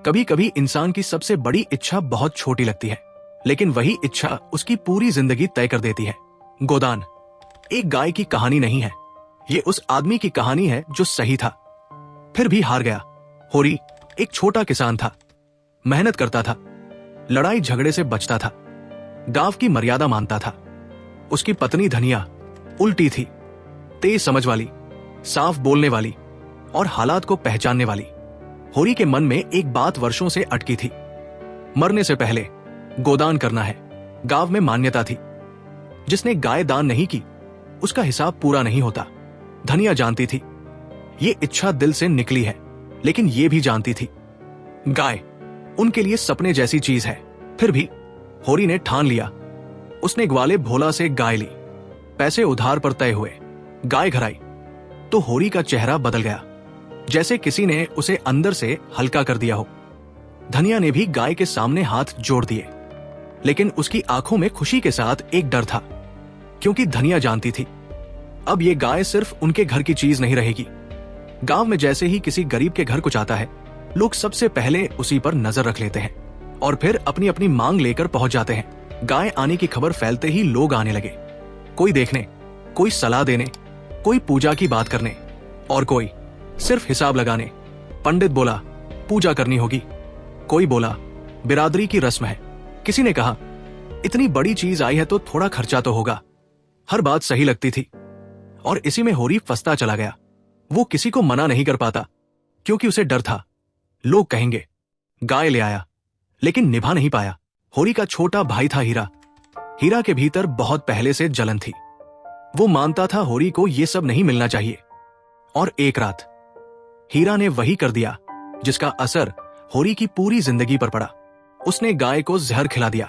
कभी कभी इंसान की सबसे बड़ी इच्छा बहुत छोटी लगती है, लेकिन वही इच्छा उसकी पूरी जिंदगी तय कर देती है। गोदान एक गाय की कहानी नहीं है, ये उस आदमी की कहानी है जो सही था फिर भी हार गया। होरी एक छोटा किसान था, मेहनत करता था, लड़ाई झगड़े से बचता था, गांव की मर्यादा मानता था। उसकी पत्नी धनिया उल्टी थी, तेज समझ वाली, साफ बोलने वाली और हालात को पहचानने वाली। होरी के मन में एक बात वर्षों से अटकी थी, मरने से पहले गोदान करना है। गांव में मान्यता थी, जिसने गाय दान नहीं की उसका हिसाब पूरा नहीं होता। धनिया जानती थी ये इच्छा दिल से निकली है, लेकिन ये भी जानती थी गाय उनके लिए सपने जैसी चीज है। फिर भी होरी ने ठान लिया। उसने ग्वाले भोला से गाय ली, पैसे उधार पर तय हुए। गाय घर आई तो होरी का चेहरा बदल गया, जैसे किसी ने उसे अंदर से हल्का कर दिया हो। धनिया ने भी गाय के सामने हाथ जोड़ दिए, लेकिन उसकी आंखों में खुशी के साथ एक डर था, क्योंकि धनिया जानती थी अब ये गाय सिर्फ उनके घर की चीज नहीं रहेगी। गांव में जैसे ही किसी गरीब के घर कुछ आता है, लोग सबसे पहले उसी पर नजर रख लेते हैं और फिर अपनी अपनी मांग लेकर पहुंच जाते हैं। गाय आने की खबर फैलते ही लोग आने लगे, कोई देखने, कोई सलाह देने, कोई पूजा की बात करने और कोई सिर्फ हिसाब लगाने। पंडित बोला पूजा करनी होगी, कोई बोला बिरादरी की रस्म है, किसी ने कहा इतनी बड़ी चीज आई है तो थोड़ा खर्चा तो होगा। हर बात सही लगती थी और इसी में होरी फंसता चला गया। वो किसी को मना नहीं कर पाता, क्योंकि उसे डर था लोग कहेंगे। गाय ले आया, लेकिन निभा नहीं पाया। होरी का छोटा भाई था हीरा। हीरा के भीतर बहुत पहले से जलन थी। वो मानता था होरी को ये सब नहीं मिलना चाहिए। और एक रात हीरा ने वही कर दिया जिसका असर होरी की पूरी जिंदगी पर पड़ा। उसने गाय को जहर खिला दिया।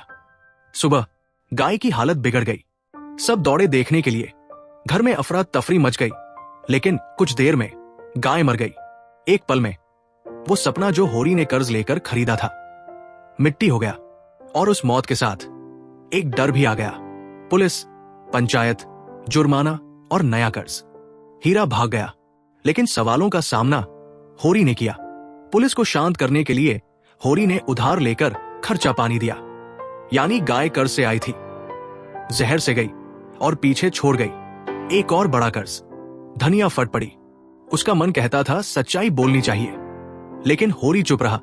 सुबह गाय की हालत बिगड़ गई। सब दौड़े देखने के लिए। घर में अफरा तफरी मच गई, लेकिन कुछ देर में गाय मर गई। एक पल में वो सपना जो होरी ने कर्ज लेकर खरीदा था मिट्टी हो गया, और उस मौत के साथ एक डर भी आ गया। पुलिस, पंचायत, जुर्माना और नया कर्ज। हीरा भाग गया, लेकिन सवालों का सामना होरी ने किया। पुलिस को शांत करने के लिए होरी ने उधार लेकर खर्चा पानी दिया। यानी गाय कर्ज से आई थी, जहर से गई और पीछे छोड़ गई एक और बड़ा कर्ज। धनिया फट पड़ी। उसका मन कहता था सच्चाई बोलनी चाहिए, लेकिन होरी चुप रहा।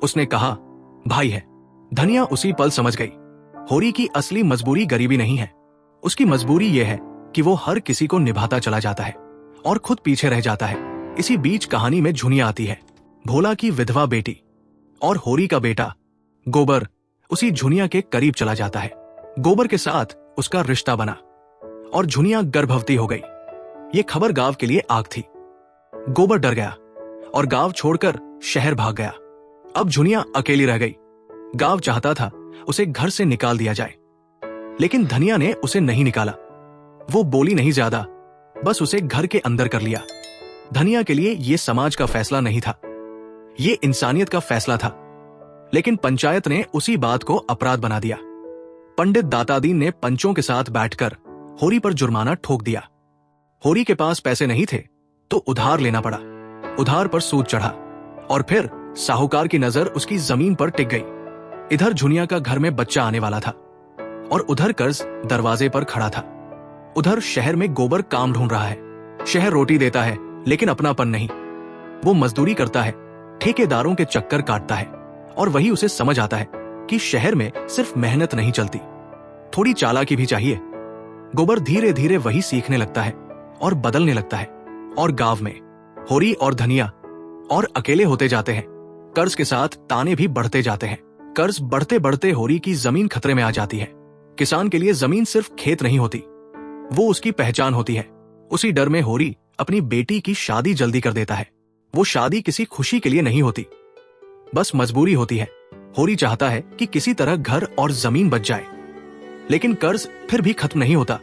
उसने कहा भाई है। धनिया उसी पल समझ गई होरी की असली मजबूरी गरीबी नहीं है। उसकी मजबूरी यह है कि वो हर किसी को निभाता चला जाता है और खुद पीछे रह जाता है। इसी बीच कहानी में झुनिया आती है, भोला की विधवा बेटी, और होरी का बेटा गोबर उसी झुनिया के करीब चला जाता है। गोबर के साथ उसका रिश्ता बना और झुनिया गर्भवती हो गई। ये खबर गांव के लिए आग थी। गोबर डर गया और गांव छोड़कर शहर भाग गया। अब झुनिया अकेली रह गई। गांव चाहता था उसे घर से निकाल दिया जाए, लेकिन धनिया ने उसे नहीं निकाला। वो बोली नहीं ज्यादा, बस उसे घर के अंदर कर लिया। धनिया के लिए यह समाज का फैसला नहीं था, ये इंसानियत का फैसला था। लेकिन पंचायत ने उसी बात को अपराध बना दिया। पंडित दातादीन ने पंचों के साथ बैठकर होरी पर जुर्माना ठोक दिया। होरी के पास पैसे नहीं थे तो उधार लेना पड़ा। उधार पर सूद चढ़ा और फिर साहूकार की नजर उसकी जमीन पर टिक गई। इधर झुनिया का घर में बच्चा आने वाला था और उधर कर्ज दरवाजे पर खड़ा था। उधर शहर में गोबर काम ढूंढ रहा है। शहर रोटी देता है, लेकिन अपनापन नहीं। वो मजदूरी करता है, ठेकेदारों के चक्कर काटता है, और वही उसे समझ आता है कि शहर में सिर्फ मेहनत नहीं चलती, थोड़ी चालाकी भी चाहिए। गोबर धीरे धीरे वही सीखने लगता है और बदलने लगता है। और गांव में होरी और धनिया और अकेले होते जाते हैं। कर्ज के साथ ताने भी बढ़ते जाते हैं। कर्ज बढ़ते बढ़ते होरी की जमीन खतरे में आ जाती है। किसान के लिए जमीन सिर्फ खेत नहीं होती, वो उसकी पहचान होती है। उसी डर में होरी अपनी बेटी की शादी जल्दी कर देता है। वो शादी किसी खुशी के लिए नहीं होती, बस मजबूरी होती है। होरी चाहता है कि किसी तरह घर और जमीन बच जाए, लेकिन कर्ज फिर भी खत्म नहीं होता।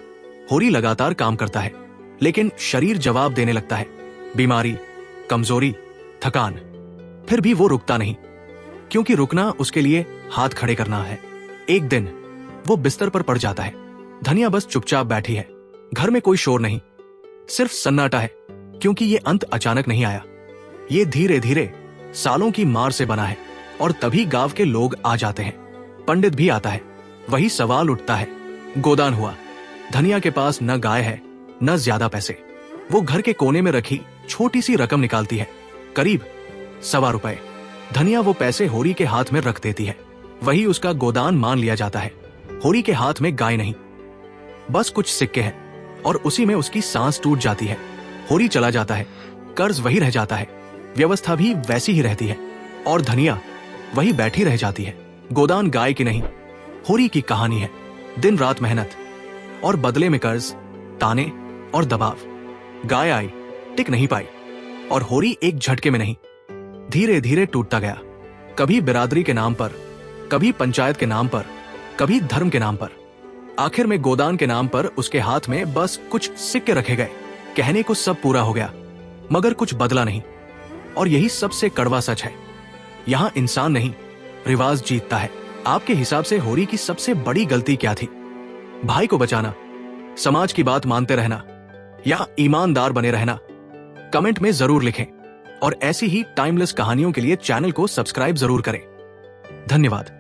होरी लगातार काम करता है, लेकिन शरीर जवाब देने लगता है। बीमारी, कमजोरी, थकान। फिर भी वो रुकता नहीं, क्योंकि रुकना उसके लिए हाथ खड़े करना है। एक दिन वो बिस्तर पर पड़ जाता है। धनिया बस चुपचाप बैठी है। घर में कोई शोर नहीं, सिर्फ सन्नाटा है, क्योंकि ये अंत अचानक नहीं आया। ये धीरे धीरे सालों की मार से बना है। और तभी गांव के लोग आ जाते हैं। पंडित भी आता है। वही सवाल उठता है, गोदान हुआ। धनिया के पास न गाय है न ज्यादा पैसे। वो घर के कोने में रखी छोटी सी रकम निकालती है, करीब 1.25 रुपए। धनिया वो पैसे होरी के हाथ में रख देती है। वही उसका गोदान मान लिया जाता है। होरी के हाथ में गाय नहीं, बस कुछ सिक्के हैं, और उसी में उसकी सांस टूट जाती है। होरी चला जाता है, कर्ज वही रह जाता है, व्यवस्था भी वैसी ही रहती है, और धनिया वही बैठी रह जाती है। गोदान गाय की नहीं, होरी की कहानी है। दिन रात मेहनत और बदले में कर्ज, ताने और दबाव। गाय आई, टिक नहीं पाई, और होरी एक झटके में नहीं, धीरे धीरे टूटता गया। कभी बिरादरी के नाम पर, कभी पंचायत के नाम पर, कभी धर्म के नाम पर। आखिर में गोदान के नाम पर उसके हाथ में बस कुछ सिक्के रखे गए। कहने को सब पूरा हो गया, मगर कुछ बदला नहीं। और यही सबसे कड़वा सच है। यहां इंसान नहीं, रिवाज जीतता है। आपके हिसाब से होरी की सबसे बड़ी गलती क्या थी? भाई को बचाना, समाज की बात मानते रहना, या ईमानदार बने रहना? कमेंट में जरूर लिखें। और ऐसी ही टाइमलेस कहानियों के लिए चैनल को सब्सक्राइब जरूर करें। धन्यवाद।